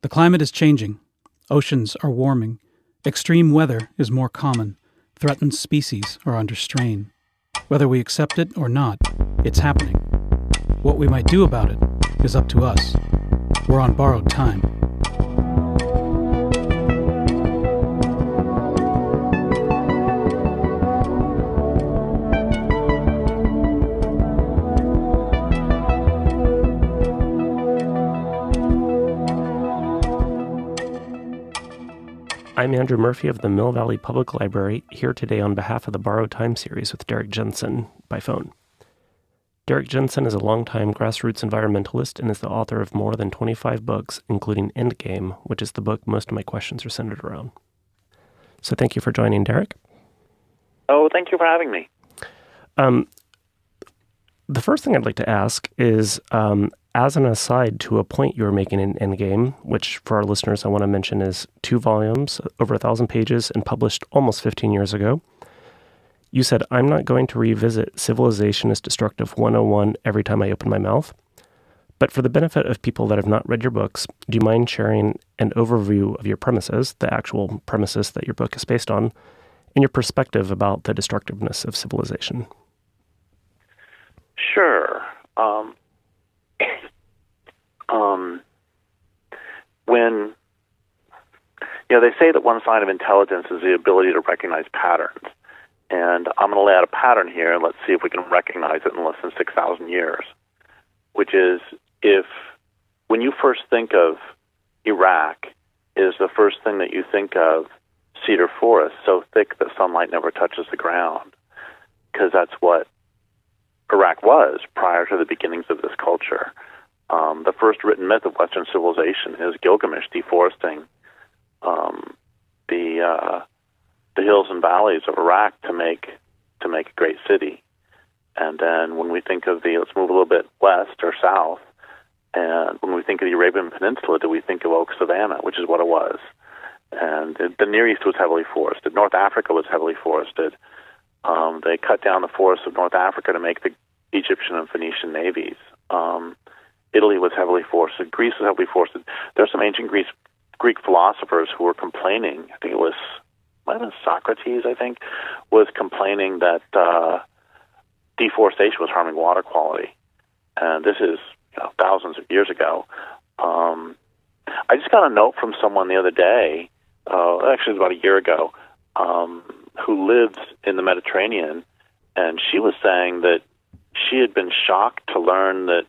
The climate is changing. Oceans are warming. Extreme weather is more common. Threatened species are under strain. Whether we accept it or not, it's happening. What we might do about it is up to us. We're on borrowed time. I'm Andrew Murphy of the Mill Valley Public Library, here today on behalf of the Borrowed Time series with Derrick Jensen by phone. Derrick Jensen is a longtime grassroots environmentalist and is the author of more than 25 books, including Endgame, which is the book most of my questions are centered around. So thank you for joining, Derrick. Oh, thank you for having me. The first thing I'd like to ask is, as an aside to a point you were making in Endgame, which for our listeners I want to mention is 2 volumes, over 1,000 pages, and published almost 15 years ago, you said, "I'm not going to revisit Civilization is Destructive 101 every time I open my mouth. But for the benefit of people that have not read your books, do you mind sharing an overview of your premises, the actual premises that your book is based on, and your perspective about the destructiveness of civilization?" Sure. When, they say that one sign of intelligence is the ability to recognize patterns. And I'm going to lay out a pattern here, and let's see if we can recognize it in less than 6,000 years, which is when you first think of Iraq, is the first thing that you think of cedar forest so thick that sunlight never touches the ground, because that's what Iraq was prior to the beginnings of this culture. The first written myth of Western civilization is Gilgamesh deforesting the hills and valleys of Iraq to make a great city. And then when we think of let's move a little bit west or south, and when we think of the Arabian Peninsula, do we think of oak savanna, which is what it was. And the Near East was heavily forested. North Africa was heavily forested. They cut down the forests of North Africa to make the Egyptian and Phoenician navies. Italy was heavily forested. Greece was heavily forested. There are some ancient Greek philosophers who were complaining. I think it was, might have been Socrates, was complaining that deforestation was harming water quality. And this is thousands of years ago. I just got a note from someone the other day, actually it was about a year ago, who lives in the Mediterranean, and she was saying that she had been shocked to learn that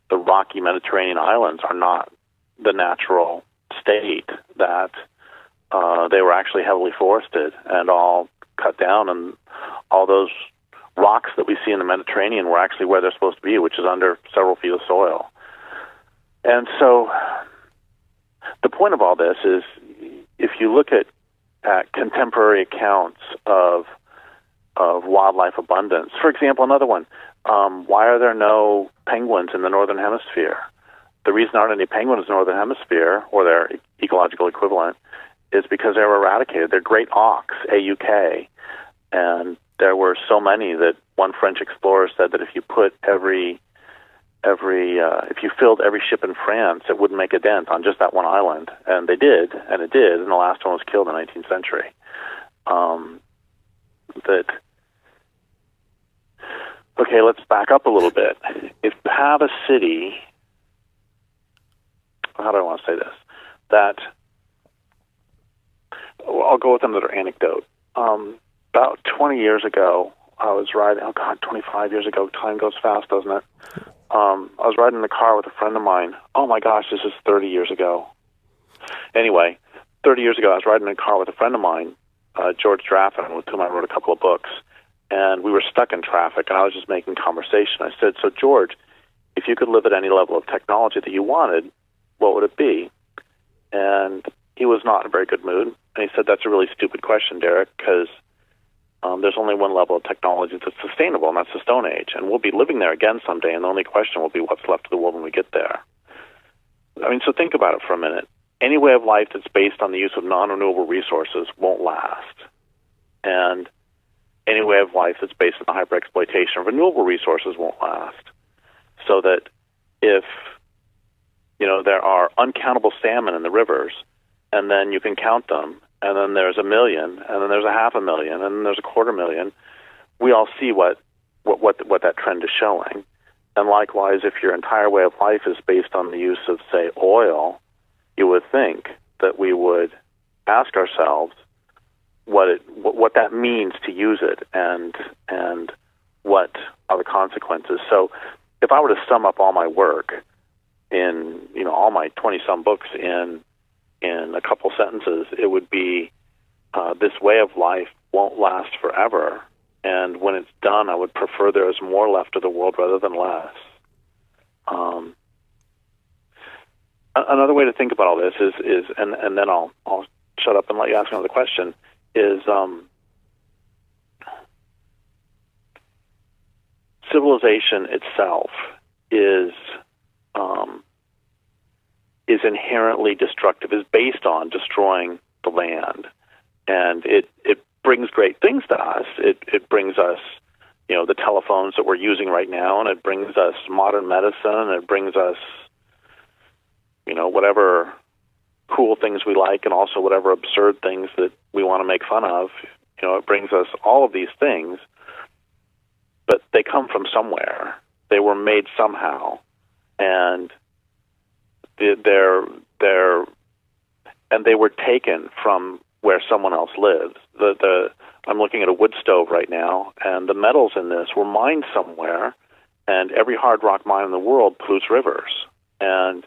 the rocky Mediterranean islands are not the natural state, that they were actually heavily forested and all cut down, and all those rocks that we see in the Mediterranean were actually where they're supposed to be, which is under several feet of soil. And so the point of all this is, if you look at contemporary accounts of wildlife abundance, for example, another one, why are there no penguins in the Northern Hemisphere? The reason there aren't any penguins in the Northern Hemisphere, or their ecological equivalent, is because they were eradicated. They're great auks, AUK, and there were so many that one French explorer said that if you put if you filled every ship in France, it wouldn't make a dent on just that one island. And they did, and it did, and the last one was killed in the 19th century. Okay, let's back up a little bit. If you have a city, how do I want to say this? I'll go with another anecdote. About 20 years ago, I was riding, 25 years ago, time goes fast, doesn't it? I was riding in the car with a friend of mine. Oh my gosh, this is 30 years ago. Anyway, 30 years ago, I was riding in a car with a friend of mine, George Draffin, with whom I wrote a couple of books, and we were stuck in traffic, and I was just making conversation. I said, "So George, if you could live at any level of technology that you wanted, what would it be?" And he was not in a very good mood, and he said, "That's a really stupid question, Derrick, because there's only one level of technology that's sustainable, and that's the Stone Age, and we'll be living there again someday, and the only question will be what's left of the world when we get there." So think about it for a minute. Any way of life that's based on the use of non-renewable resources won't last. And any way of life that's based on the hyper-exploitation of renewable resources won't last. So that if there are uncountable salmon in the rivers, and then you can count them, and then there's 1 million, and then there's 500,000, and then there's 250,000. We all see what that trend is showing. And likewise, if your entire way of life is based on the use of, say, oil, you would think that we would ask ourselves what that means to use it, and what are the consequences. So if I were to sum up all my work in, all my 20-some books in a couple sentences, it would be this way of life won't last forever, and when it's done, I would prefer there is more left of the world rather than less. Another way to think about all this is and then I'll shut up and let you ask another question, is civilization itself is inherently destructive, is based on destroying the land. And it brings great things to us. It brings us, the telephones that we're using right now, and it brings us modern medicine, and it brings us, whatever cool things we like, and also whatever absurd things that we want to make fun of. It brings us all of these things, but they come from somewhere. They were made somehow, and they were taken from where someone else lives. I'm looking at a wood stove right now, and the metals in this were mined somewhere, and every hard rock mine in the world pollutes rivers and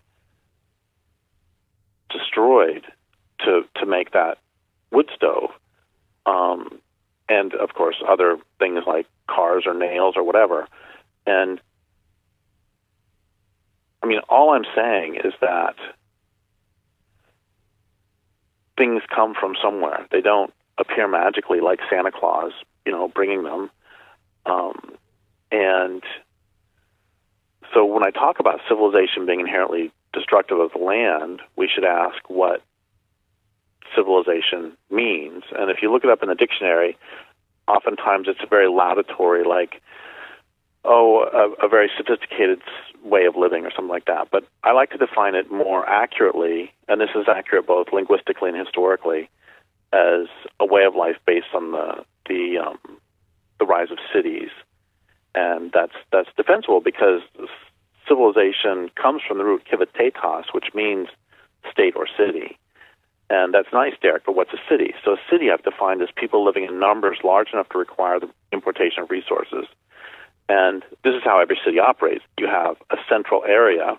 destroyed to make that wood stove. And of course other things like cars or nails or whatever. And I mean, all I'm saying is that things come from somewhere. They don't appear magically like Santa Claus, bringing them. And so when I talk about civilization being inherently destructive of the land, we should ask what civilization means. And if you look it up in the dictionary, oftentimes it's a very laudatory, like, a very sophisticated way of living or something like that. But I like to define it more accurately, and this is accurate both linguistically and historically, as a way of life based on the rise of cities. And that's defensible because civilization comes from the root civitatis, which means state or city. And that's nice, Derek, but what's a city? So a city I've defined as people living in numbers large enough to require the importation of resources. And this is how every city operates. You have a central area.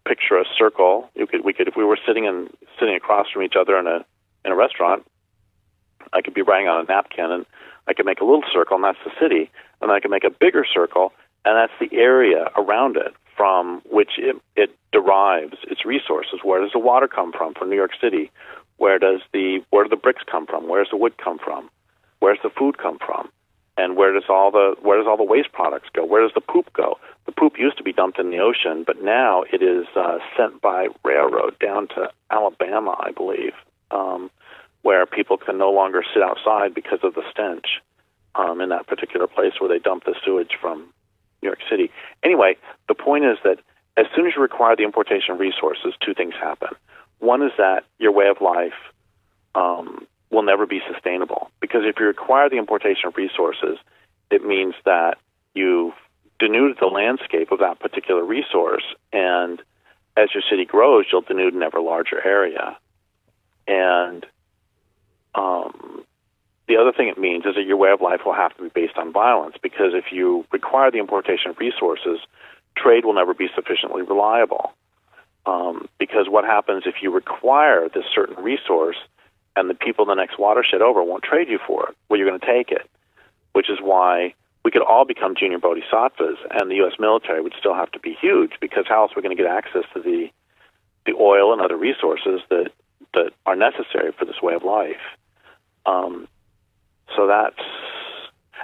Picture a circle. We could, if we were sitting across from each other in a restaurant, I could be writing on a napkin, and I could make a little circle, and that's the city. And then I could make a bigger circle, and that's the area around it from which it derives its resources. Where does the water come from New York City? Where do the bricks come from? Where does the wood come from? Where's the food come from? And where does all the waste products go? Where does the poop go? The poop used to be dumped in the ocean, but now it is sent by railroad down to Alabama, I believe, where people can no longer sit outside because of the stench in that particular place where they dump the sewage from New York City. Anyway, the point is that as soon as you require the importation of resources, two things happen. One is that your way of life will never be sustainable, because if you require the importation of resources, it means that you've denuded the landscape of that particular resource, and as your city grows, you'll denude an ever larger area. And the other thing it means is that your way of life will have to be based on violence, because if you require the importation of resources, trade will never be sufficiently reliable. Because what happens if you require this certain resource and the people in the next watershed over won't trade you for it? Well, you're going to take it, which is why we could all become junior bodhisattvas, and the U.S. military would still have to be huge, because how else are we going to get access to the oil and other resources that are necessary for this way of life? So that's...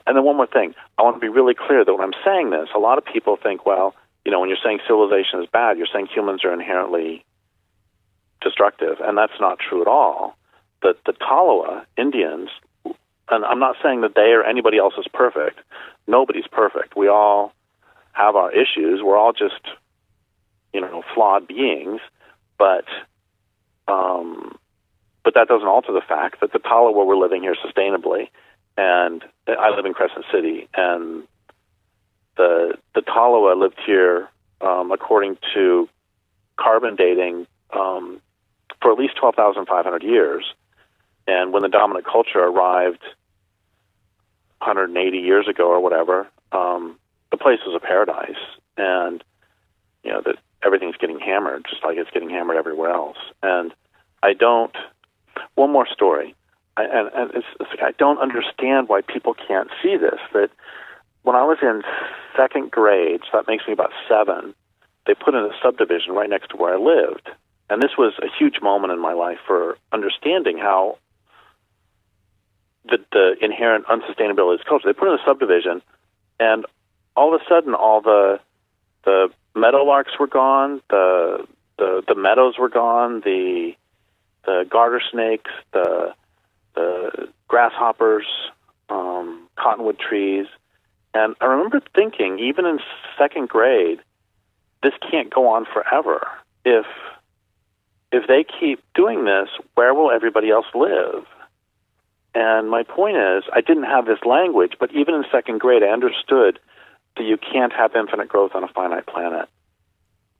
And then one more thing. I want to be really clear that when I'm saying this, a lot of people think, well, when you're saying civilization is bad, you're saying humans are inherently destructive, and that's not true at all. The Tolowa Indians, and I'm not saying that they or anybody else is perfect. Nobody's perfect. We all have our issues. We're all just, flawed beings, but that doesn't alter the fact that the Tala, where we're living here sustainably, and I live in Crescent City, and the Tala lived here according to carbon dating for at least 12,500 years. And when the dominant culture arrived 180 years ago or whatever, the place was a paradise, and that everything's getting hammered, just like it's getting hammered everywhere else. And one more story, and it's like I don't understand why people can't see this. That when I was in second grade, so that makes me about 7, they put in a subdivision right next to where I lived, and this was a huge moment in my life for understanding how the inherent unsustainability of this culture. They put in a subdivision, and all of a sudden, all the meadowlarks were gone, the meadows were gone, the garter snakes, the grasshoppers, cottonwood trees, and I remember thinking, even in second grade, this can't go on forever. If they keep doing this, where will everybody else live? And my point is, I didn't have this language, but even in second grade, I understood that you can't have infinite growth on a finite planet.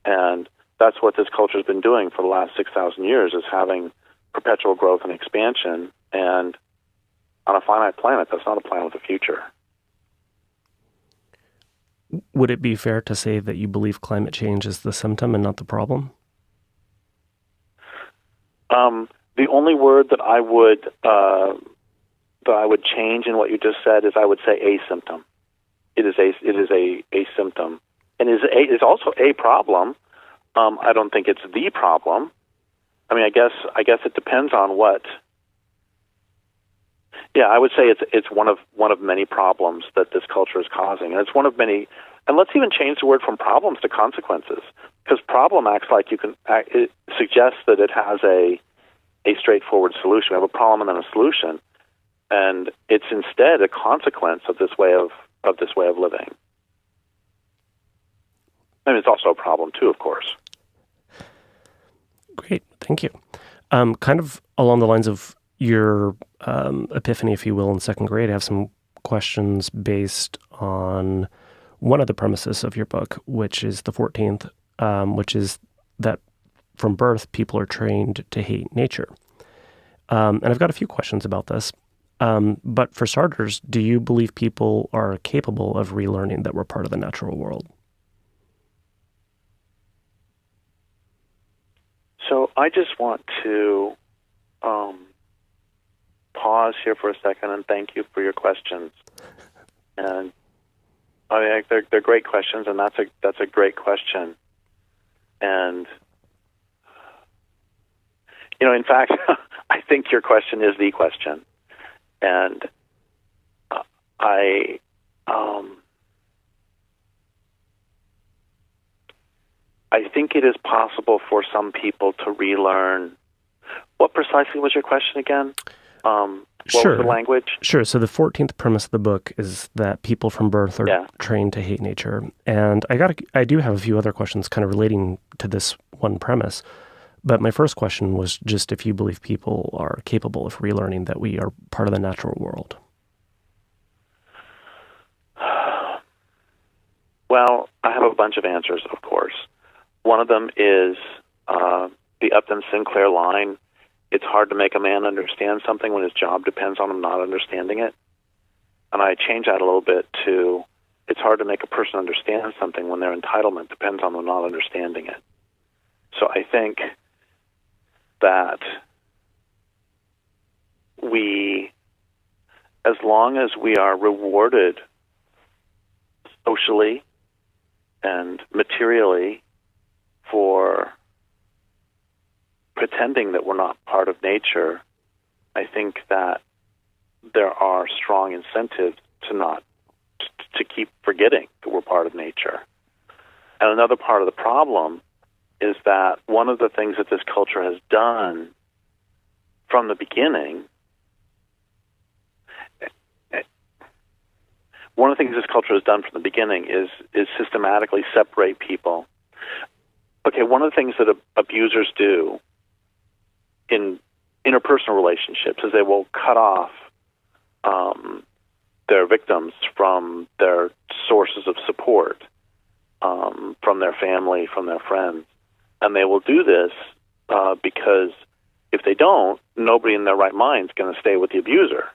And that's what this culture has been doing for the last 6,000 years, is having perpetual growth and expansion. And on a finite planet, that's not a planet with a future. Would it be fair to say that you believe climate change is the symptom and not the problem? The only word that I would change in what you just said is I would say a symptom. It is a symptom, and it is also a problem. I don't think it's the problem. I mean, I guess it depends on what. Yeah, I would say it's one of many problems that this culture is causing, and it's one of many. And let's even change the word from problems to consequences, because problem acts like it suggests that it has a straightforward solution. We have a problem and then a solution, and it's instead a consequence of this way of living. I mean, it's also a problem too, of course. Great, thank you. Kind of along the lines of your epiphany, if you will, in second grade, I have some questions based on one of the premises of your book, which is the 14th, which is that from birth, people are trained to hate nature. And I've got a few questions about this. But for starters, do you believe people are capable of relearning that we're part of the natural world? So I just want to pause here for a second and thank you for your questions. And I mean, they're great questions, and that's a great question. And in fact, I think your question is the question. And I think it is possible for some people to relearn. What precisely was your question again? What was the language? Sure. So the 14th premise of the book is that people from birth are trained to hate nature. And I do have a few other questions kind of relating to this one premise. But my first question was just if you believe people are capable of relearning that we are part of the natural world. Well, I have a bunch of answers, of course. One of them is the Upton Sinclair line, it's hard to make a man understand something when his job depends on him not understanding it. And I change that a little bit to, it's hard to make a person understand something when their entitlement depends on them not understanding it. So I think that as long as we are rewarded socially and materially for pretending that we're not part of nature, I think that there are strong incentives to keep forgetting that we're part of nature. And another part of the problem is that one of the things that this culture has done from the beginning, is systematically separate people. okay, one of the things that abusers do in interpersonal relationships is they will cut off their victims from their sources of support, from their family, from their friends. And they will do this because if they don't, nobody in their right mind is going to stay with the abuser.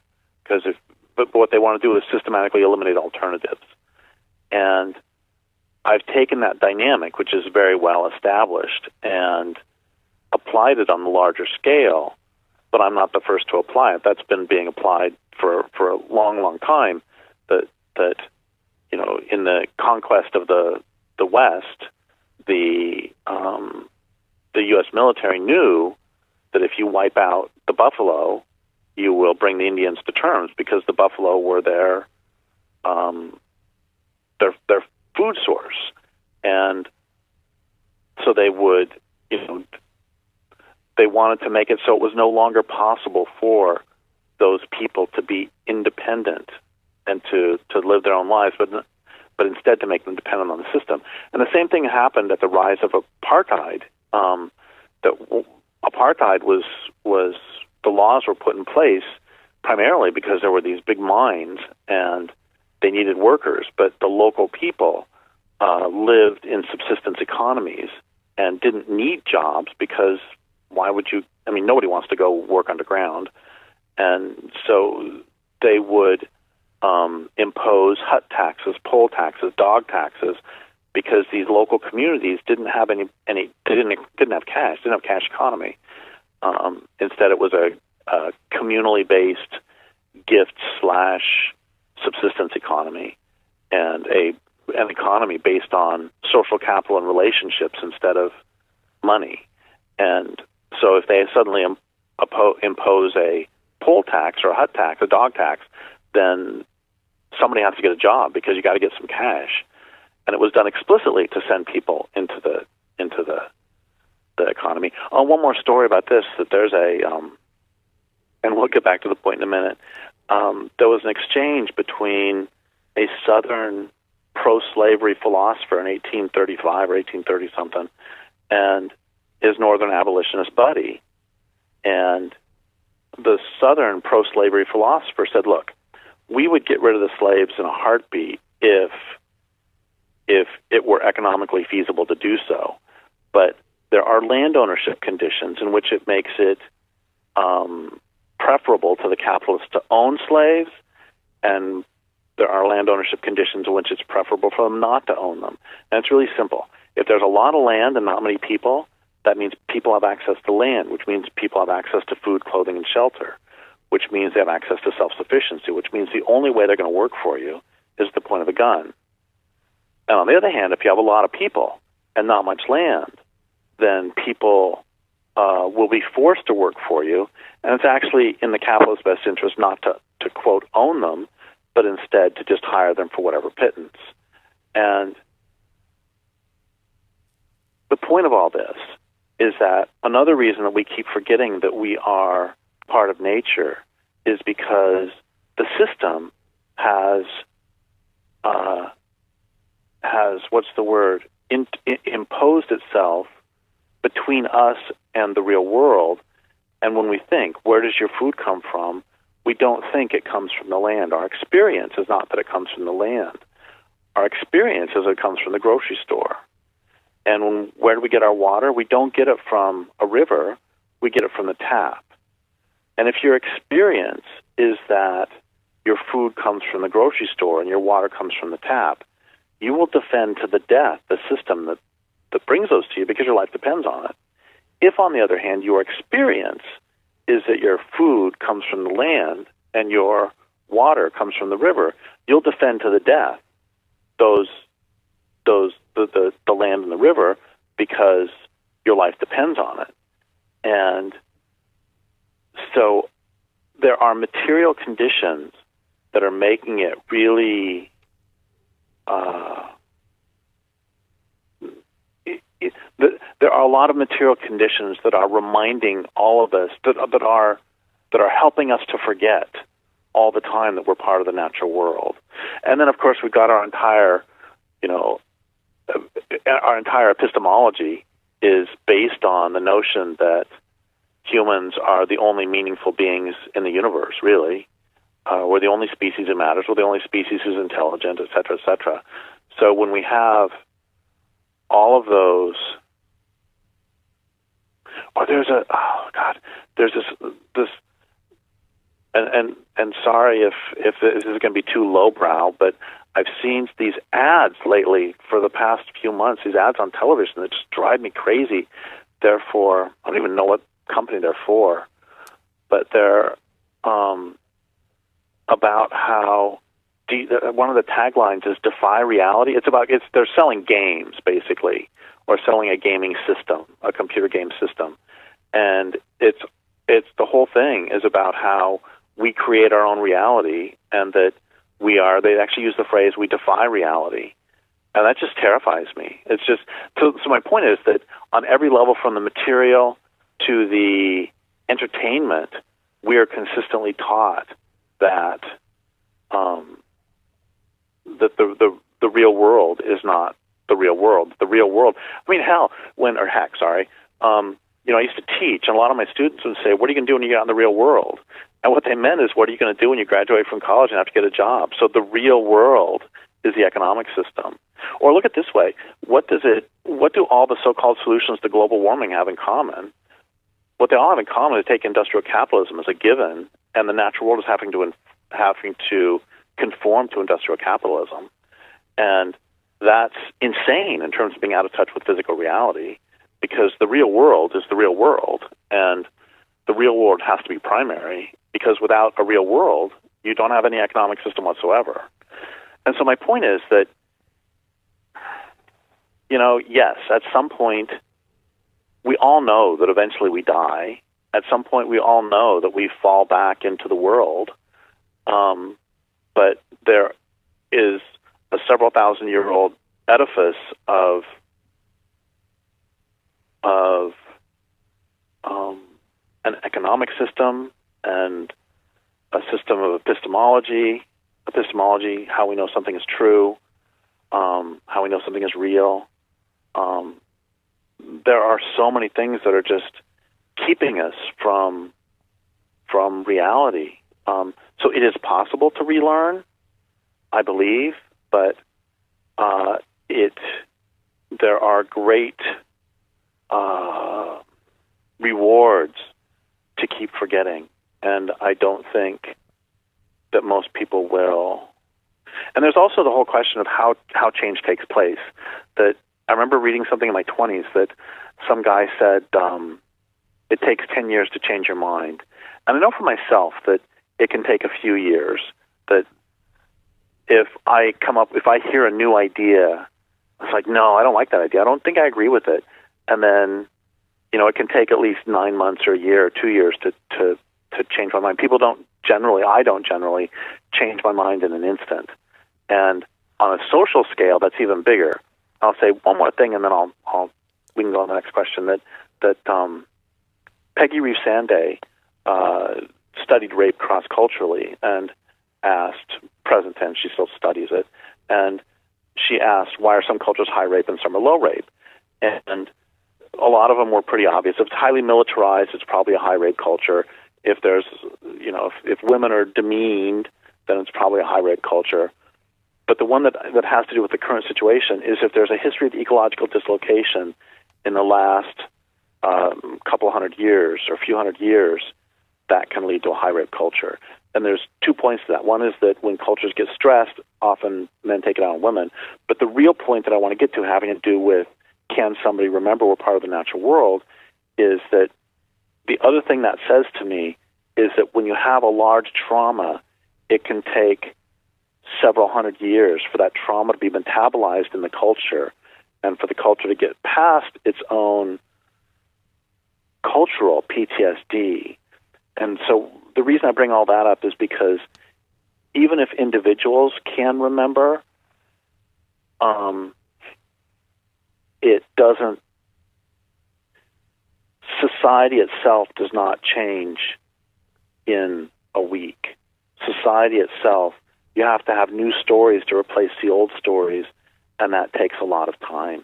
But what they want to do is systematically eliminate alternatives. And I've taken that dynamic, which is very well established, and applied it on the larger scale, but I'm not the first to apply it. That's been being applied for a long, long time, that you know, in the conquest of the West, the U.S. military knew that if you wipe out the buffalo, you will bring the Indians to terms, because the buffalo were their food source. And so they would, you know, they wanted to make it so it was no longer possible for those people to be independent and to live their own lives, but instead to make them dependent on the system. And the same thing happened at the rise of apartheid. That apartheid was the laws were put in place primarily because there were these big mines and they needed workers, but the local people lived in subsistence economies and didn't need jobs, because why would you? I mean, nobody wants to go work underground. And so they would impose hut taxes, poll taxes, dog taxes, because these local communities didn't have any they didn't have cash, didn't have cash economy. Instead, it was a communally based gift/subsistence economy, and an economy based on social capital and relationships instead of money. And so if they suddenly impose a poll tax or a hut tax, a dog tax, then somebody has to get a job, because you got to get some cash. And it was done explicitly to send people into the economy. Oh, one more story about this, that there's and we'll get back to the point in a minute. There was an exchange between a Southern pro-slavery philosopher in 1835 or 1830-something and his Northern abolitionist buddy. And the Southern pro-slavery philosopher said, look, we would get rid of the slaves in a heartbeat if it were economically feasible to do so. But there are land ownership conditions in which it makes it preferable to the capitalists to own slaves, and there are land ownership conditions in which it's preferable for them not to own them. And it's really simple. If there's a lot of land and not many people, that means people have access to land, which means people have access to food, clothing, and shelter, which means they have access to self-sufficiency, which means the only way they're going to work for you is the point of a gun. And on the other hand, if you have a lot of people and not much land, then people will be forced to work for you, and it's actually in the capitalist's best interest not to quote, own them, but instead to just hire them for whatever pittance. And the point of all this is that another reason that we keep forgetting that we are part of nature is because the system has imposed itself between us and the real world. And when we think, where does your food come from? We don't think it comes from the land. Our experience is not that it comes from the land. Our experience is that it comes from the grocery store. And where do we get our water? We don't get it from a river. We get it from the tap. And if your experience is that your food comes from the grocery store and your water comes from the tap, you will defend to the death the system that brings those to you, because your life depends on it. If, on the other hand, your experience is that your food comes from the land and your water comes from the river, you'll defend to the death the land and the river, because your life depends on it. And so there are material conditions that are making it really there are a lot of material conditions that are reminding all of us, that are helping us to forget all the time that we're part of the natural world. And then, of course, we've got our entire epistemology is based on the notion that humans are the only meaningful beings in the universe, really. We're the only species that matters. We're the only species who's intelligent, et cetera, et cetera. So when we have all of those, or there's this, and sorry if this is going to be too lowbrow, but I've seen these ads lately for the past few months, these ads on television that just drive me crazy. Therefore, I don't even know what company they're for, but they're about how one of the taglines is "Defy Reality." They're selling games basically, or selling a gaming system, a computer game system, and it's the whole thing is about how we create our own reality, and that they actually use the phrase, we defy reality. And that just terrifies me. It's just, so my point is that on every level, from the material to the entertainment, we are consistently taught that that the real world is not the real world. The real world, I mean, I used to teach, and a lot of my students would say, what are you going to do when you get out in the real world? And what they meant is, what are you going to do when you graduate from college and have to get a job? So the real world is the economic system. Or look at it this way, what do all the so-called solutions to global warming have in common? What they all have in common is take industrial capitalism as a given, and the natural world is having to conform to industrial capitalism. And that's insane in terms of being out of touch with physical reality, because the real world is the real world, and the real world has to be primary, because without a real world, you don't have any economic system whatsoever. And so my point is that, yes, at some point, we all know that eventually we die. At some point, we all know that we fall back into the world. But there is a several thousand-year-old edifice of an economic system and a system of epistemology, how we know something is true, how we know something is real. There are so many things that are just keeping us from reality. So it is possible to relearn, I believe, but there are great rewards to keep forgetting, and I don't think that most people will. And there's also the whole question of how change takes place. That I remember reading something in my 20s that some guy said, it takes 10 years to change your mind. And I know for myself that it can take a few years. That if I hear a new idea, it's like, no, I don't like that idea. I don't think I agree with it. And then, it can take at least 9 months or a year or 2 years to change my mind. I don't generally change my mind in an instant. And on a social scale, that's even bigger. I'll say one more thing, and then we can go on to the next question. That Peggy Reeves Sanday studied rape cross-culturally and asked, present tense, she still studies it, and she asked, why are some cultures high rape and some are low rape? And a lot of them were pretty obvious. If it's highly militarized, it's probably a high rape culture. If there's, if women are demeaned, then it's probably a high rape culture. But the one that has to do with the current situation is if there's a history of ecological dislocation in the last couple hundred years or few hundred years, that can lead to a high rape culture. And there's 2 points to that. One is that when cultures get stressed, often men take it out on women. But the real point that I want to get to, having to do with can somebody remember we're part of the natural world, is that the other thing that says to me is that when you have a large trauma, it can take several hundred years for that trauma to be metabolized in the culture and for the culture to get past its own cultural PTSD. And so the reason I bring all that up is because even if individuals can remember, society itself does not change in a week. Society itself, you have to have new stories to replace the old stories, and that takes a lot of time.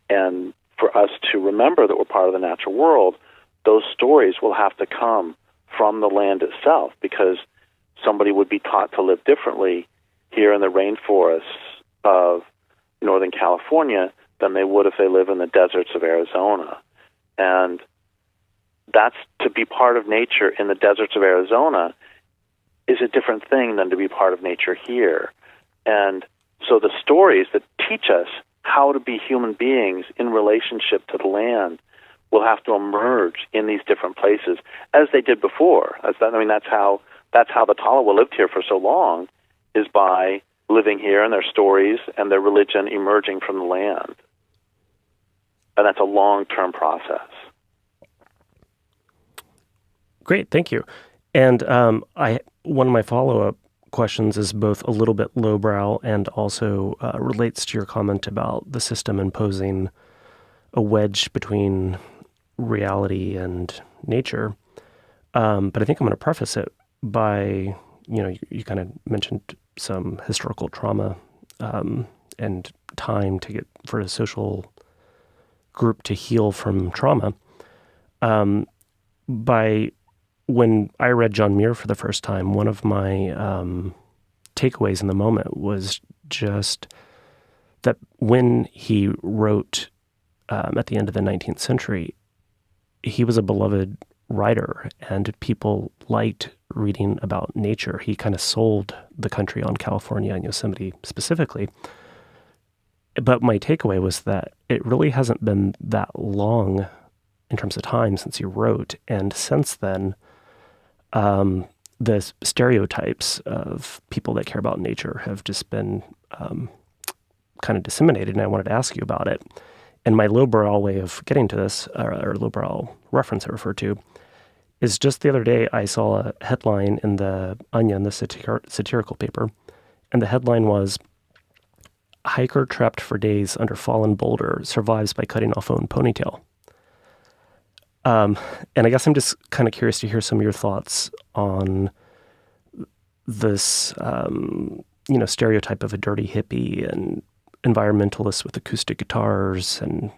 And for us to remember that we're part of the natural world, those stories will have to come from the land itself, because somebody would be taught to live differently here in the rainforests of Northern California than they would if they live in the deserts of Arizona. And that's, to be part of nature in the deserts of Arizona is a different thing than to be part of nature here. And so the stories that teach us how to be human beings in relationship to the land will have to emerge in these different places, as they did before. That's how the Tolowa lived here for so long, is by living here and their stories and their religion emerging from the land. And that's a long-term process. Great, thank you. And one of my follow-up questions is both a little bit lowbrow and also relates to your comment about the system imposing a wedge between reality and nature. But I think I'm going to preface it by, you kind of mentioned some historical trauma and time for a social group to heal from trauma. When I read John Muir for the first time, one of my takeaways in the moment was just that when he wrote at the end of the 19th century, he was a beloved writer and people liked reading about nature. He kind of sold the country on California and Yosemite specifically. But my takeaway was that it really hasn't been that long in terms of time since he wrote. And since then, the stereotypes of people that care about nature have just been kind of disseminated, and I wanted to ask you about it. And my lowbrow way of getting to this, or lowbrow reference I refer to, is just the other day I saw a headline in the Onion, the satirical paper, and the headline was, "Hiker trapped for days under fallen boulder survives by cutting off own ponytail." And I guess I'm just kind of curious to hear some of your thoughts on this, stereotype of a dirty hippie and environmentalists with acoustic guitars and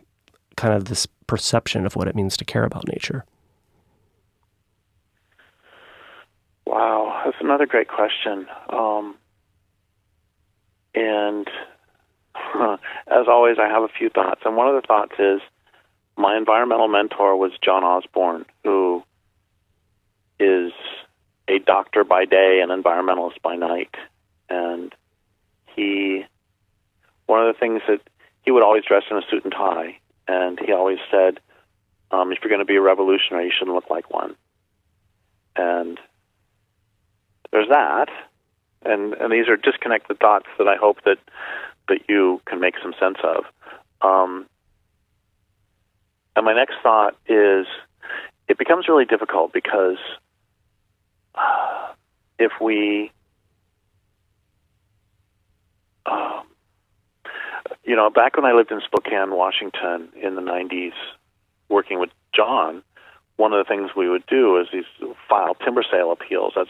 kind of this perception of what it means to care about nature. Wow, that's another great question. And as always, I have a few thoughts. And one of the thoughts is, my environmental mentor was John Osborne, who is a doctor by day and environmentalist by night. And one of the things that he would always dress in a suit and tie, and he always said, if you're going to be a revolutionary, you shouldn't look like one. And there's that. And these are disconnected thoughts that I hope that you can make some sense of. And my next thought is, it becomes really difficult because if we, back when I lived in Spokane, Washington in the 90s, working with John, one of the things we would do is file timber sale appeals. That's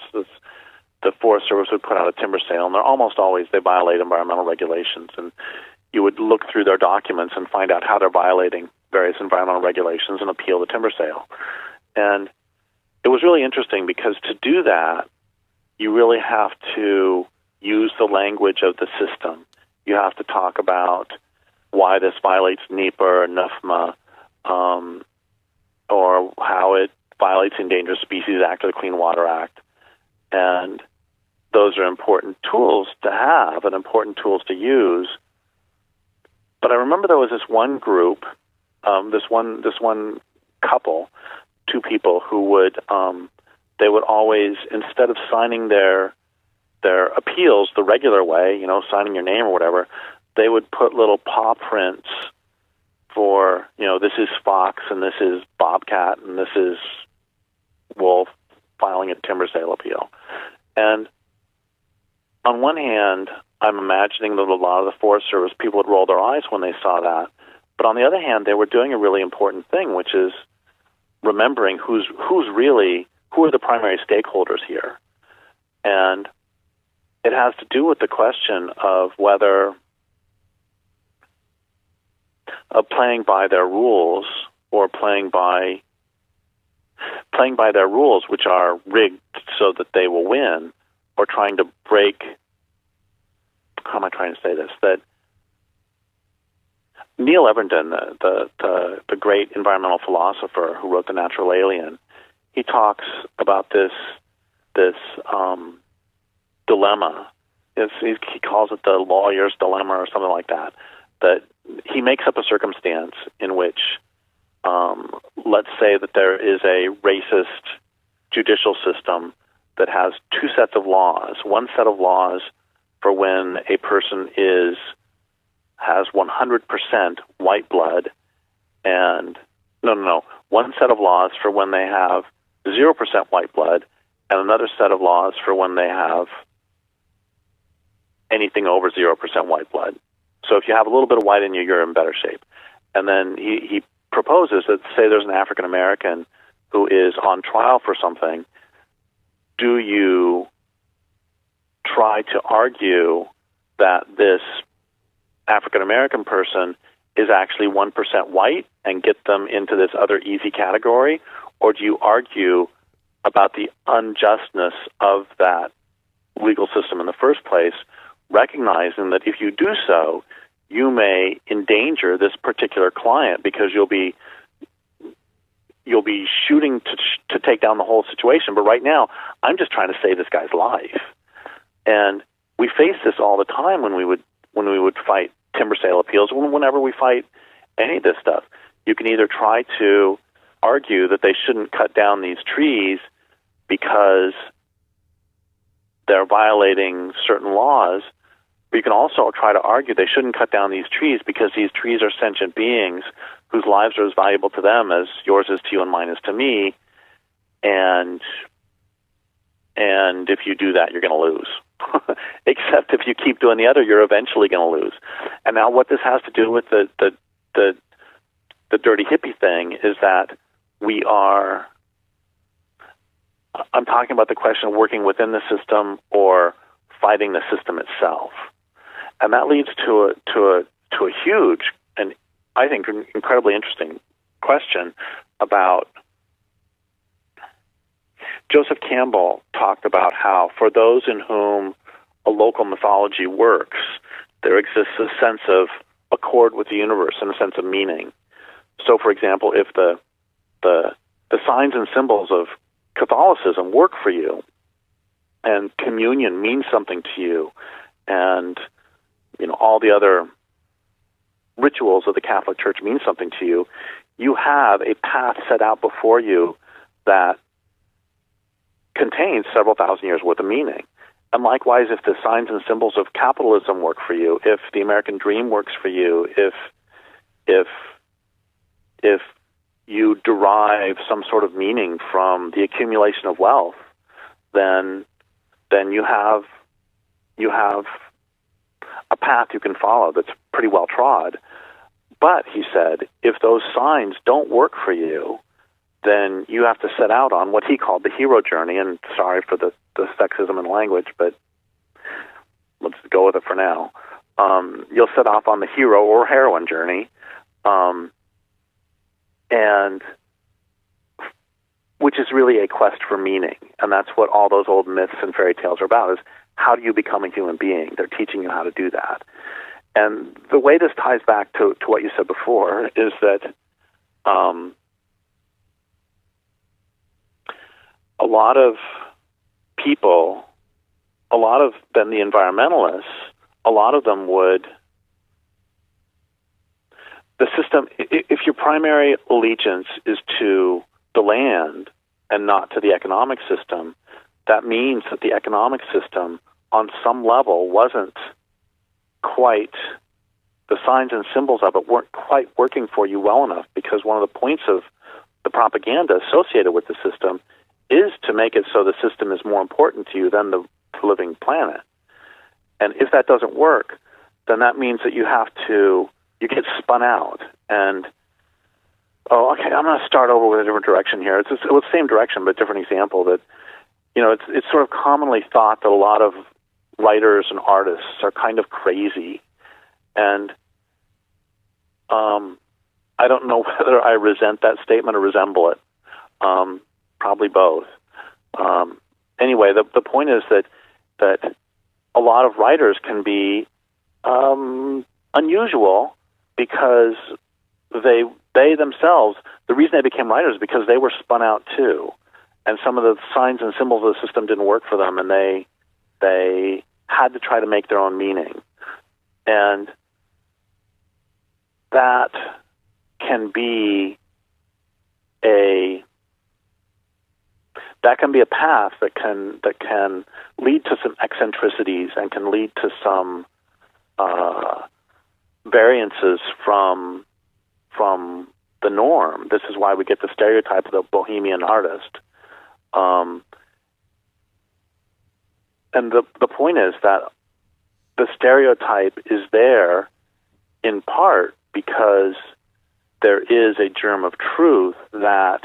the Forest Service would put out a timber sale, and they're almost always, they violate environmental regulations. And you would look through their documents and find out how they're violating various environmental regulations and appeal the timber sale. And it was really interesting because to do that, you really have to use the language of the system. You have to talk about why this violates NEPA or NUFMA, or how it violates the Endangered Species Act or the Clean Water Act. And those are important tools to have and important tools to use. But I remember there was this one group, this one couple, two people who would they would always, instead of signing their appeals the regular way, signing your name or whatever, they would put little paw prints for, this is Fox and this is Bobcat and this is Wolf filing a timber sale appeal. And on one hand, I'm imagining that a lot of the Forest Service people would roll their eyes when they saw that. But on the other hand, they were doing a really important thing, which is remembering who are the primary stakeholders here. And it has to do with the question of whether playing by their rules, or playing by their rules, which are rigged so that they will win, or trying to break. How am I trying to say this? That Neil Everton, the great environmental philosopher who wrote The Natural Alien, he talks about this dilemma. He calls it the lawyer's dilemma or something like that. That he makes up a circumstance in which, let's say that there is a racist judicial system that has two sets of laws. One set of laws for when a person has 100% white blood, and one set of laws for when they have 0% white blood, and another set of laws for when they have anything over 0% white blood. So if you have a little bit of white in you, you're in better shape. And then he proposes that, say there's an African American who is on trial for something, do you try to argue that this African American person is actually 1% white and get them into this other easy category? Or do you argue about the unjustness of that legal system in the first place, recognizing that if you do so, you may endanger this particular client because you'll be shooting to take down the whole situation. But right now, I'm just trying to save this guy's life. And we face this all the time when we would fight timber sale appeals. Whenever we fight any of this stuff, you can either try to argue that they shouldn't cut down these trees because they're violating certain laws, but you can also try to argue they shouldn't cut down these trees because these trees are sentient beings whose lives are as valuable to them as yours is to you and mine is to me, and if you do that, you're going to lose. Except if you keep doing the other, you're eventually going to lose. And now what this has to do with the dirty hippie thing is that I'm talking about the question of working within the system or fighting the system itself. And that leads to a huge and I think incredibly interesting question about Joseph Campbell talked about how for those in whom a local mythology works, there exists a sense of accord with the universe and a sense of meaning. So, for example, if the signs and symbols of Catholicism work for you, and communion means something to you, and all the other rituals of the Catholic Church mean something to you, you have a path set out before you that contains several thousand years worth of meaning. And likewise, if the signs and symbols of capitalism work for you, if the American dream works for you, if you derive some sort of meaning from the accumulation of wealth, then you have a path you can follow that's pretty well trod. But, he said, if those signs don't work for you, then you have to set out on what he called the hero journey. And sorry for the sexism in language, but let's go with it for now. You'll set off on the hero or heroine journey, and which is really a quest for meaning. And that's what all those old myths and fairy tales are about, is how do you become a human being? They're teaching you how to do that. And the way this ties back to what you said before is that a lot of people, a lot of then the environmentalists, a lot of them would, the system, if your primary allegiance is to the land and not to the economic system, that means that the economic system on some level wasn't quite, the signs and symbols of it weren't quite working for you well enough, because one of the points of the propaganda associated with the system is to make it so the system is more important to you than the living planet. And if that doesn't work, then that means that you get spun out. And, I'm going to start over with a different direction here. It's the same direction, but different example. That, it's sort of commonly thought that a lot of writers and artists are kind of crazy. And I don't know whether I resent that statement or resemble it. Probably both. Anyway, the point is that a lot of writers can be unusual because they themselves, the reason they became writers is because they were spun out too, and some of the signs and symbols of the system didn't work for them, and they had to try to make their own meaning, and that can be a path that can lead to some eccentricities and can lead to some variances from the norm. This is why we get the stereotype of the bohemian artist. And the point is that the stereotype is there in part because there is a germ of truth that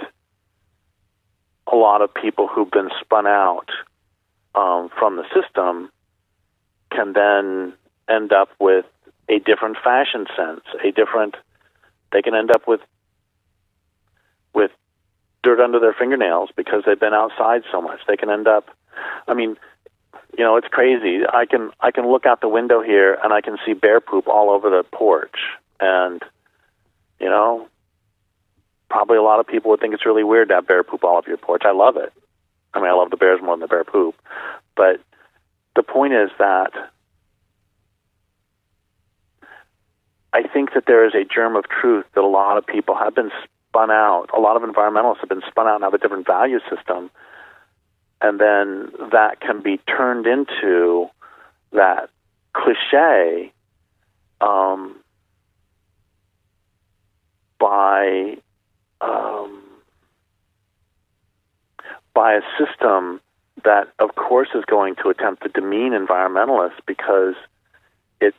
a lot of people who've been spun out from the system can then end up with a different fashion sense, they can end up with dirt under their fingernails because they've been outside so much. They can end up, it's crazy. I can look out the window here and I can see bear poop all over the porch. And, probably a lot of people would think it's really weird to have bear poop all over your porch. I love it. I love the bears more than the bear poop. But the point is that I think that there is a germ of truth that a lot of people have been spun out. A lot of environmentalists have been spun out and have a different value system. And then that can be turned into that cliche by a system that, of course, is going to attempt to demean environmentalists because it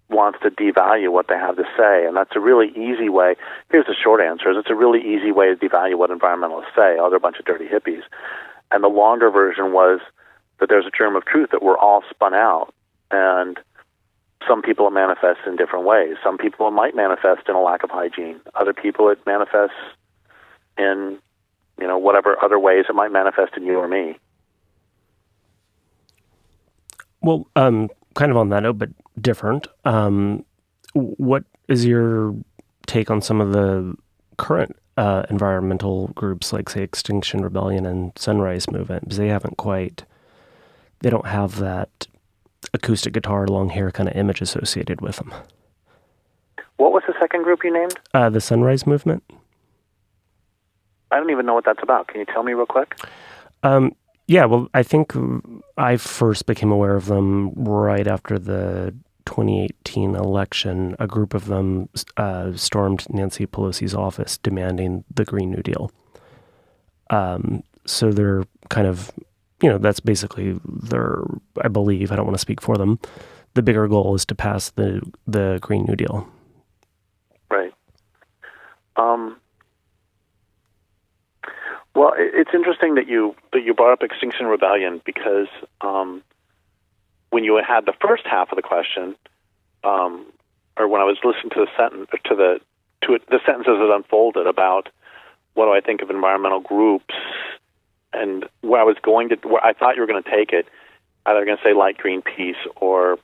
wants to devalue what they have to say. And that's a really easy way. Here's the short answer. It's a really easy way to devalue what environmentalists say. Oh, they're a bunch of dirty hippies. And the longer version was that there's a germ of truth that we're all spun out. And some people it manifests in different ways. Some people it might manifest in a lack of hygiene. Other people it manifests in, whatever other ways it might manifest in you or me. Well, kind of on that note, but different. What is your take on some of the current environmental groups like, say, Extinction Rebellion and Sunrise Movement? Because they don't have that acoustic guitar, long hair kind of image associated with them. What was the second group you named? The Sunrise Movement. I don't even know what that's about. Can you tell me real quick? Yeah, well, I think I first became aware of them right after the 2018 election. A group of them stormed Nancy Pelosi's office demanding the Green New Deal. So they're kind of, that's basically I believe, I don't want to speak for them, the bigger goal is to pass the Green New Deal. Right. Well, it's interesting that you brought up Extinction Rebellion because when you had the first half of the question, or when I was listening to the sentence the sentences that unfolded about what do I think of environmental groups, and where I thought you were going to take it, either going to say like Greenpeace or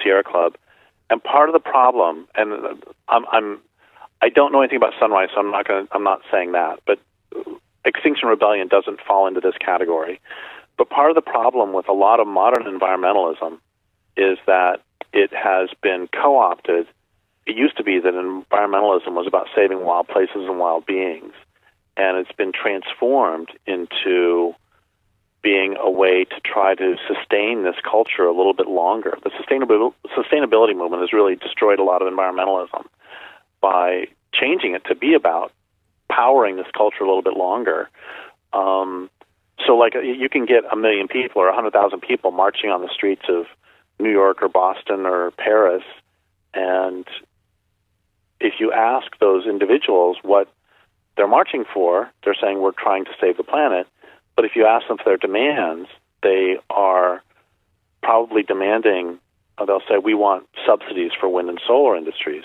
Sierra Club, and part of the problem, and I don't know anything about Sunrise, so I'm not saying that, but Extinction Rebellion doesn't fall into this category. But part of the problem with a lot of modern environmentalism is that it has been co-opted. It used to be that environmentalism was about saving wild places and wild beings, and it's been transformed into being a way to try to sustain this culture a little bit longer. The sustainability movement has really destroyed a lot of environmentalism by changing it to be about powering this culture a little bit longer. So like you can get 1 million people or 100,000 people marching on the streets of New York or Boston or Paris, and if you ask those individuals what they're marching for, they're saying we're trying to save the planet. But if you ask them for their demands, they are probably demanding, they'll say we want subsidies for wind and solar industries.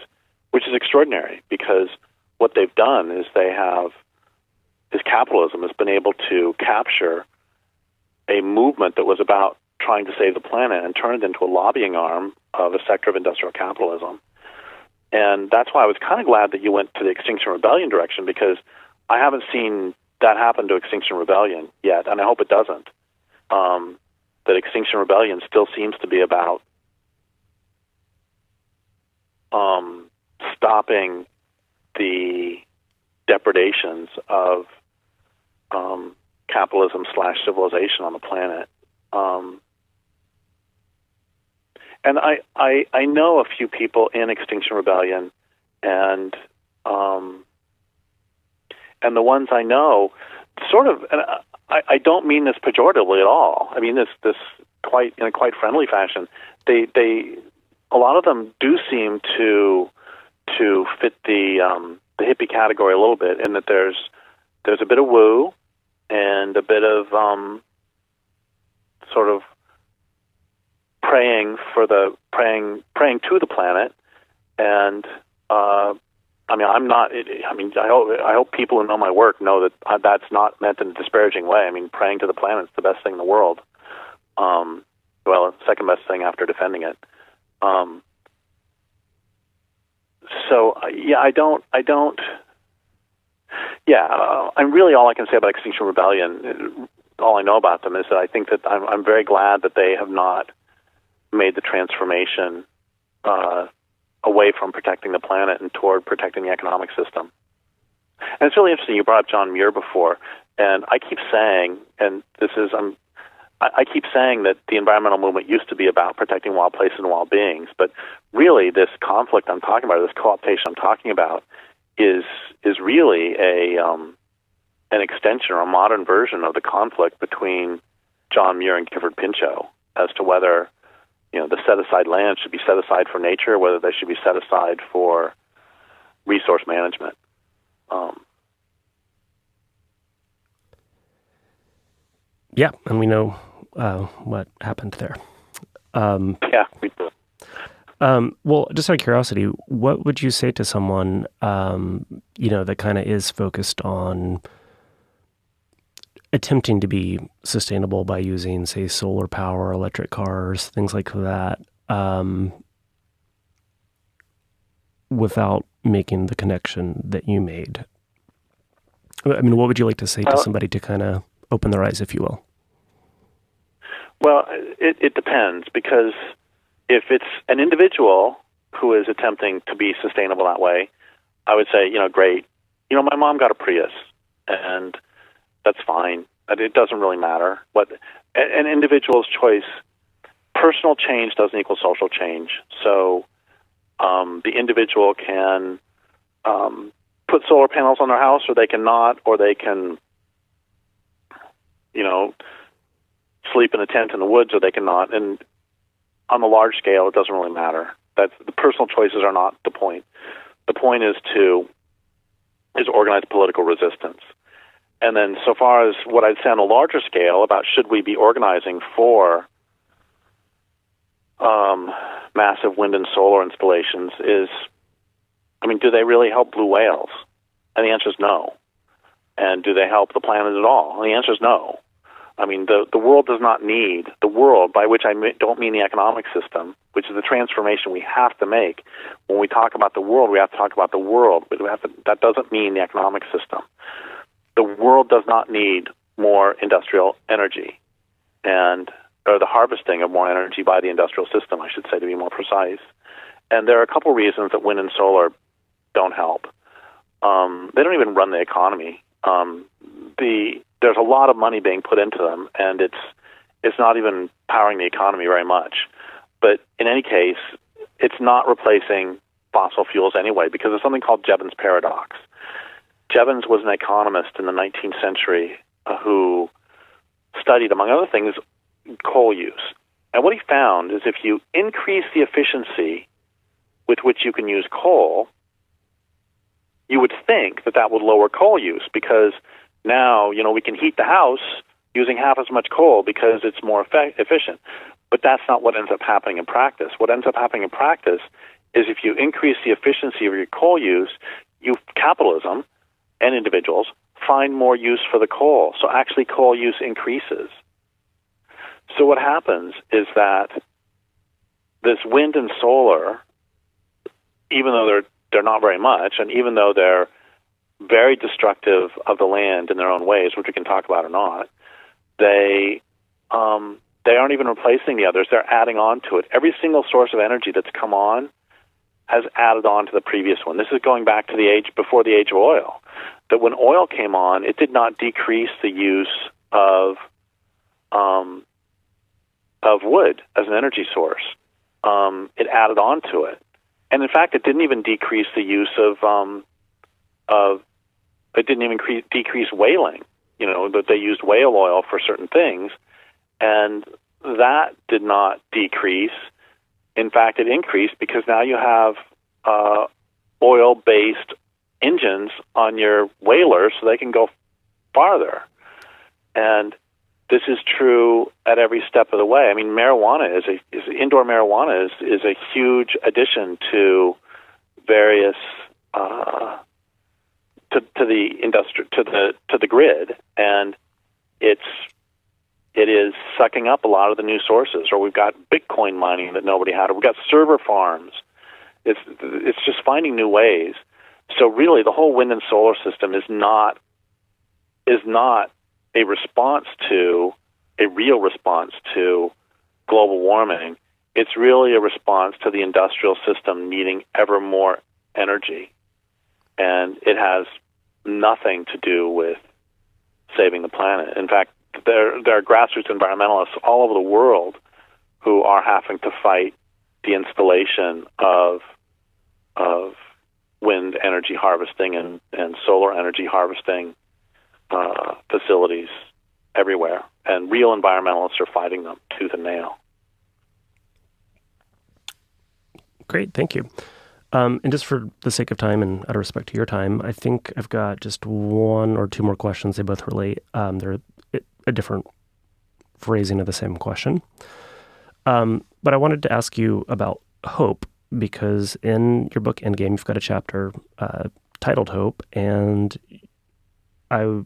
which is extraordinary because what they've done is capitalism has been able to capture a movement that was about trying to save the planet and turn it into a lobbying arm of a sector of industrial capitalism. And that's why I was kind of glad that you went to the Extinction Rebellion direction, because I haven't seen that happen to Extinction Rebellion yet, and I hope it doesn't. That Extinction Rebellion still seems to be about stopping the depredations of capitalism / civilization on the planet. And I know a few people in Extinction Rebellion, and the ones I know sort of, and I don't mean this pejoratively at all. I mean this quite in a quite friendly fashion. They a lot of them do seem to fit the hippie category a little bit, in that there's a bit of woo and a bit of sort of praying to the planet. And I mean, I'm not. I mean, I hope people who know my work know that that's not meant in a disparaging way. I mean, praying to the planet is the best thing in the world. Well, second best thing after defending it. So yeah, I don't. Yeah, I'm really, all I can say about Extinction Rebellion, all I know about them is that I think that I'm very glad that they have not made the transformation away from protecting the planet and toward protecting the economic system. And it's really interesting, you brought up John Muir before, and I keep saying, and this is, I keep saying that the environmental movement used to be about protecting wild places and wild beings, but really this conflict I'm talking about, this co-optation I'm talking about, is really an extension or a modern version of the conflict between John Muir and Gifford Pinchot as to whether the set-aside land should be set aside for nature, or whether they should be set aside for resource management. Yeah, and we know what happened there. Yeah, we do. Well, just out of curiosity, what would you say to someone, that kind of is focused on attempting to be sustainable by using, say, solar power, electric cars, things like that, without making the connection that you made? I mean, what would you like to say to somebody to kind of open their eyes, if you will? Well, it depends, because if it's an individual who is attempting to be sustainable that way, I would say, great. My mom got a Prius, and that's fine. It doesn't really matter. But an individual's choice, personal change doesn't equal social change. So the individual can put solar panels on their house, or they can not, or they can, sleep in a tent in the woods, or they cannot. And on the large scale, it doesn't really matter. That the personal choices are not the point. The point is organize political resistance. And then, so far as what I'd say on a larger scale about should we be organizing for massive wind and solar installations is, do they really help blue whales? And the answer is no. And do they help the planet at all? And the answer is no. The world does not need, the world, by which I don't mean the economic system, which is the transformation we have to make. When we talk about the world, we have to talk about the world. That doesn't mean the economic system. The world does not need more industrial energy, or the harvesting of more energy by the industrial system, I should say, to be more precise. And there are a couple reasons that wind and solar don't help. They don't even run the economy. There's a lot of money being put into them, and it's not even powering the economy very much. But in any case, it's not replacing fossil fuels anyway, because there's something called Jevons paradox. Jevons was an economist in the 19th century who studied, among other things, coal use. And what he found is if you increase the efficiency with which you can use coal, you would think that would lower coal use, because now, we can heat the house using half as much coal because it's more efficient. But that's not what ends up happening in practice. What ends up happening in practice is if you increase the efficiency of your coal use, capitalism and individuals find more use for the coal. So actually coal use increases. So what happens is that this wind and solar, even though they're not very much, and even though they're very destructive of the land in their own ways, which we can talk about or not, they aren't even replacing the others. They're adding on to it. Every single source of energy that's come on has added on to the previous one. This is going back to the age before the age of oil. That when oil came on, it did not decrease the use of wood as an energy source. It added on to it, and in fact, it didn't even decrease the use of it didn't even decrease whaling. That they used whale oil for certain things, and that did not decrease. In fact, it increased because now you have oil-based engines on your whalers, so they can go farther. And this is true at every step of the way. I mean, indoor marijuana is a huge addition to various to the grid, and it is sucking up a lot of the new sources. Or we've got Bitcoin mining that nobody had. Or we've got server farms. It's just finding new ways. So really, the whole wind and solar system is not a real response to global warming. It's really a response to the industrial system needing ever more energy. And it has nothing to do with saving the planet. In fact, there are grassroots environmentalists all over the world who are having to fight the installation of wind energy harvesting and solar energy harvesting facilities everywhere. And real environmentalists are fighting them tooth and nail. Great, thank you. And just for the sake of time and out of respect to your time, I think I've got just one or two more questions. They both relate. They're a different phrasing of the same question. But I wanted to ask you about hope, because in your book, Endgame, you've got a chapter titled Hope, and I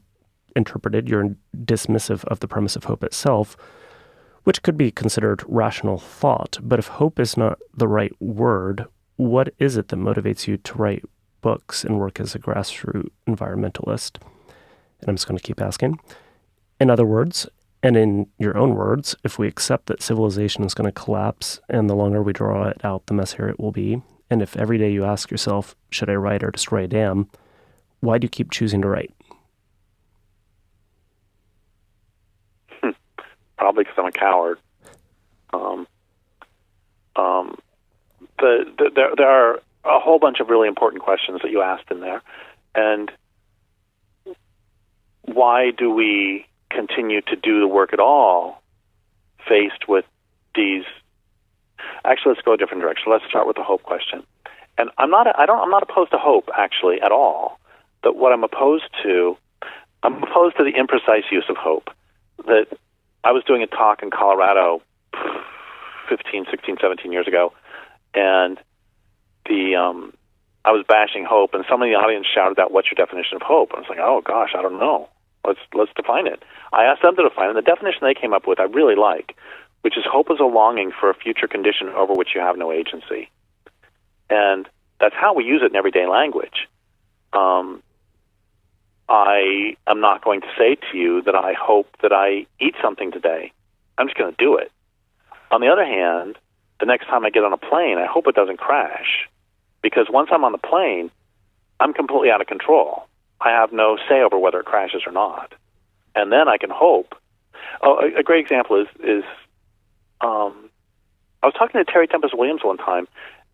interpreted you're dismissive of the premise of hope itself, which could be considered rational thought. But if hope is not the right word, what is it that motivates you to write books and work as a grassroots environmentalist? And I'm just going to keep asking. In other words, and in your own words, if we accept that civilization is going to collapse and the longer we draw it out, the messier it will be, and if every day you ask yourself, should I write or destroy a dam, why do you keep choosing to write? Probably because I'm a coward. There are a whole bunch of really important questions that you asked in there. And why do we continue to do the work at all faced with these? Actually, let's go a different direction. Let's start with the hope question. And I'm not opposed to hope, actually, at all. But what I'm opposed to the imprecise use of hope. That I was doing a talk in Colorado 15, 16, 17 years ago, and I was bashing hope, and someone in the audience shouted out, "What's your definition of hope?" And I was like, "Oh gosh, I don't know. Let's define it." I asked them to define it, and the definition they came up with I really like, which is hope is a longing for a future condition over which you have no agency. And that's how we use it in everyday language. I am not going to say to you that I hope that I eat something today. I'm just going to do it. On the other hand, the next time I get on a plane, I hope it doesn't crash. Because once I'm on the plane, I'm completely out of control. I have no say over whether it crashes or not. And then I can hope. Oh, a great example is I was talking to Terry Tempest Williams one time,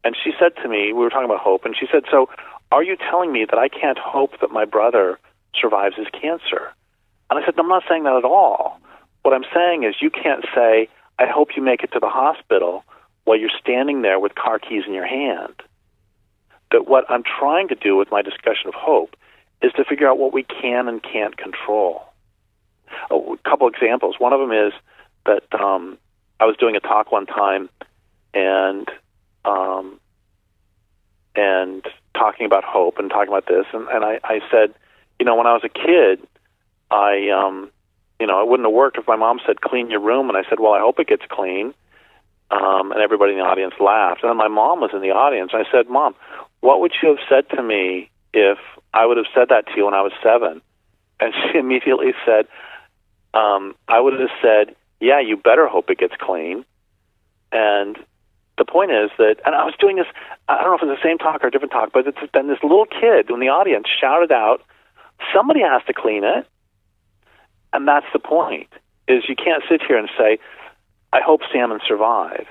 and she said to me, we were talking about hope, and she said, "So are you telling me that I can't hope that my brother survives his cancer?" And I said, "No, I'm not saying that at all. What I'm saying is you can't say, I hope you make it to the hospital while you're standing there with car keys in your hand. That what I'm trying to do with my discussion of hope is to figure out what we can and can't control." A couple examples. One of them is that I was doing a talk one time, and and talking about hope and talking about this. And I said, when I was a kid, it wouldn't have worked if my mom said, clean your room. And I said, well, I hope it gets clean. And everybody in the audience laughed. And then my mom was in the audience. And I said, Mom, what would you have said to me if I would have said that to you when I was 7? And she immediately said, I would have said, yeah, you better hope it gets clean. And the point is that, and I was doing this, I don't know if it's the same talk or a different talk, but then this little kid in the audience shouted out, somebody has to clean it. And that's the point, is you can't sit here and say, I hope salmon survive.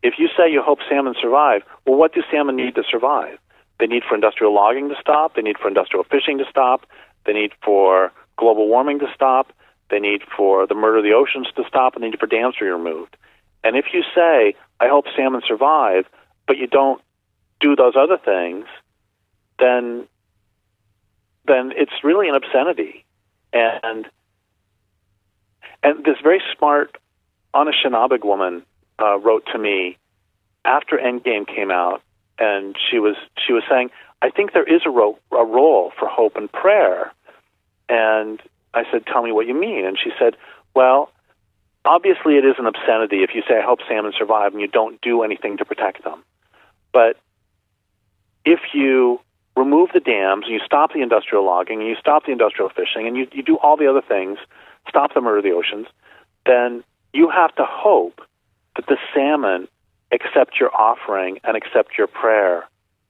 If you say you hope salmon survive, well, what do salmon need to survive? They need for industrial logging to stop. They need for industrial fishing to stop. They need for global warming to stop. They need for the murder of the oceans to stop. And they need for dams to be removed. And if you say, I hope salmon survive, but you don't do those other things, then it's really an obscenity. And this very smart Anishinaabe woman wrote to me after Endgame came out, and she was saying, I think there is a role for hope and prayer. And I said, tell me what you mean. And she said, well, obviously it is an obscenity if you say, I hope salmon survive, and you don't do anything to protect them. But if you remove the dams, and you stop the industrial logging, and you stop the industrial fishing, and you do all the other things, stop the murder of the oceans, then you have to hope that the salmon accept your offering and accept your prayer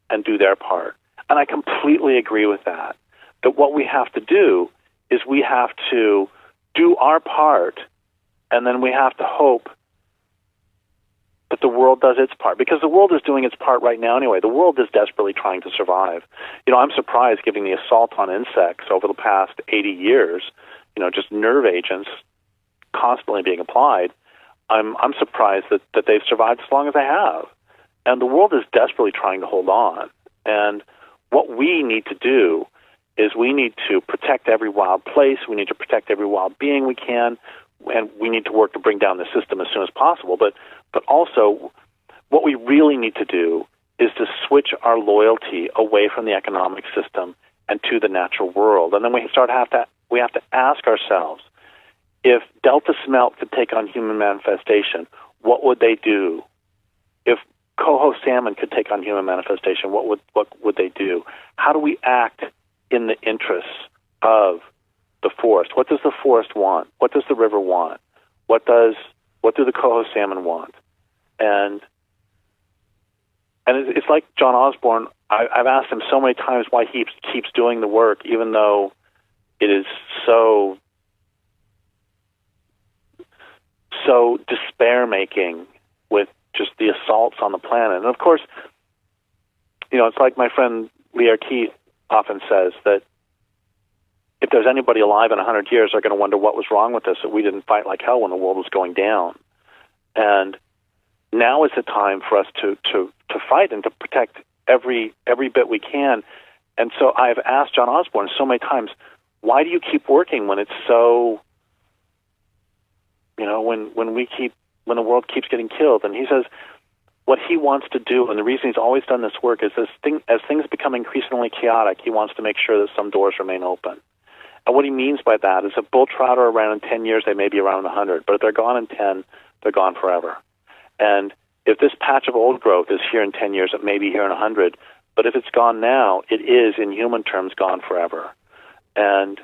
and do their part. And I completely agree with that. That what we have to do is we have to do our part, and then we have to hope that the world does its part. Because the world is doing its part right now anyway. The world is desperately trying to survive. I'm surprised, given the assault on insects over the past 80 years, just nerve agents constantly being applied, I'm surprised that they've survived as long as they have. And the world is desperately trying to hold on. And what we need to do is we need to protect every wild place, we need to protect every wild being we can, and we need to work to bring down the system as soon as possible. But also, what we really need to do is to switch our loyalty away from the economic system and to the natural world. And then we have to ask ourselves, if Delta smelt could take on human manifestation, what would they do? If coho salmon could take on human manifestation, what would they do? How do we act in the interests of the forest? What does the forest want? What does the river want? What do the coho salmon want? And it's like John Osborne. I've asked him so many times why he keeps doing the work, even though it is so despair-making with just the assaults on the planet. And of course, it's like my friend Lear Keith often says, that if there's anybody alive in 100 years, they're going to wonder what was wrong with us, that we didn't fight like hell when the world was going down. And now is the time for us to fight and to protect every bit we can. And so I've asked John Osborne so many times, why do you keep working when it's so, when the world keeps getting killed? And he says what he wants to do, and the reason he's always done this work, is as things become increasingly chaotic, he wants to make sure that some doors remain open. And what he means by that is if bull trout are around in 10 years, they may be around in 100. But if they're gone in 10, they're gone forever. And if this patch of old growth is here in 10 years, it may be here in 100. But if it's gone now, it is, in human terms, gone forever. And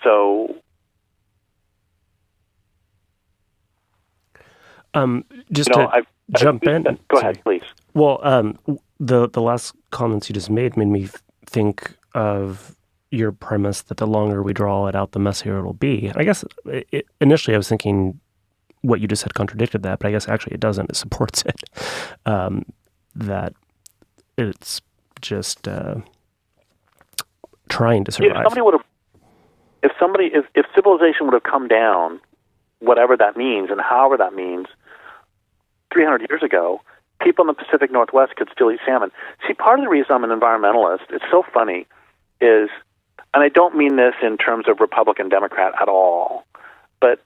so... just to jump in. Go ahead, please. Well, the last comments you just made me think of your premise that the longer we draw it out, the messier it'll be. I guess initially I was thinking what you just said contradicted that, but I guess actually it doesn't. It supports it. That it's just trying to survive. If civilization would have come down, whatever that means and however that means, 300 years ago, people in the Pacific Northwest could still eat salmon. See, part of the reason I'm an environmentalist, it's so funny, is, and I don't mean this in terms of Republican, Democrat at all, but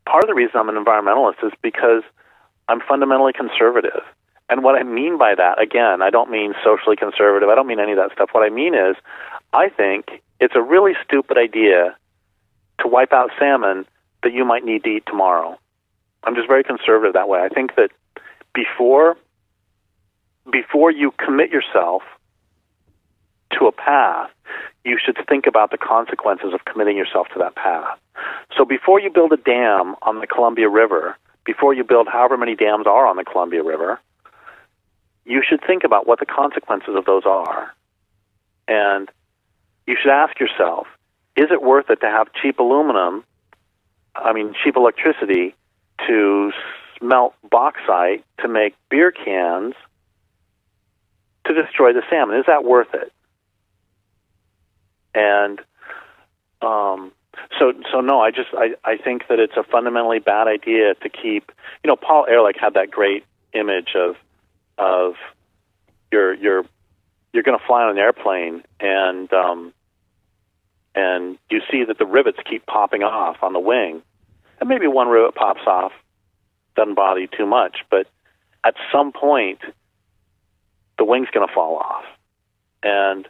part of the reason I'm an environmentalist is because I'm fundamentally conservative. And what I mean by that, again, I don't mean socially conservative. I don't mean any of that stuff. What I mean is, I think it's a really stupid idea to wipe out salmon that you might need to eat tomorrow. I'm just very conservative that way. I think that before you commit yourself to a path, you should think about the consequences of committing yourself to that path. So before you build a dam on the Columbia River, before you build however many dams are on the Columbia River, you should think about what the consequences of those are. And you should ask yourself, is it worth it to have cheap electricity to smelt bauxite to make beer cans to destroy the salmon? Is that worth it? And so no, I think that it's a fundamentally bad idea to keep. Paul Ehrlich had that great image of you're going to fly on an airplane and you see that the rivets keep popping off on the wing, and maybe one rivet pops off, doesn't bother you too much, but at some point the wing's going to fall off. And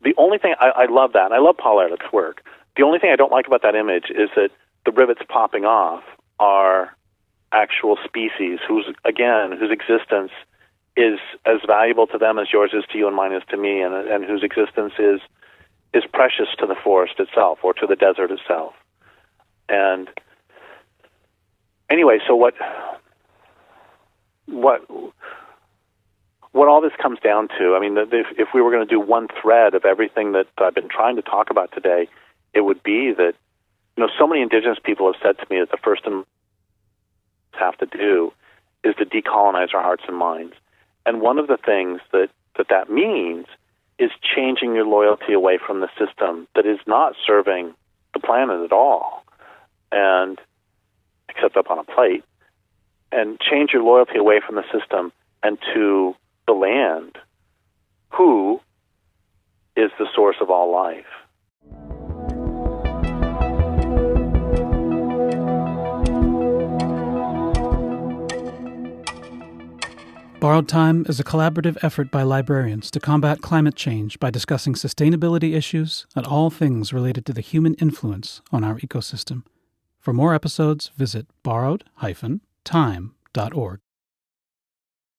the only thing, I love that, and I love Paul Ehrlich's work. The only thing I don't like about that image is that the rivets popping off are actual species whose existence is as valuable to them as yours is to you and mine is to me, and whose existence is precious to the forest itself or to the desert itself. And anyway, so what all this comes down to, I mean, if we were going to do one thread of everything that I've been trying to talk about today, it would be that, so many indigenous people have said to me that the first thing we have to do is to decolonize our hearts and minds. And one of the things that means is changing your loyalty away from the system that is not serving the planet at all, and except up on a plate, and change your loyalty away from the system and to the land, who is the source of all life. Borrowed Time is a collaborative effort by librarians to combat climate change by discussing sustainability issues and all things related to the human influence on our ecosystem. For more episodes, visit borrowed-time.org.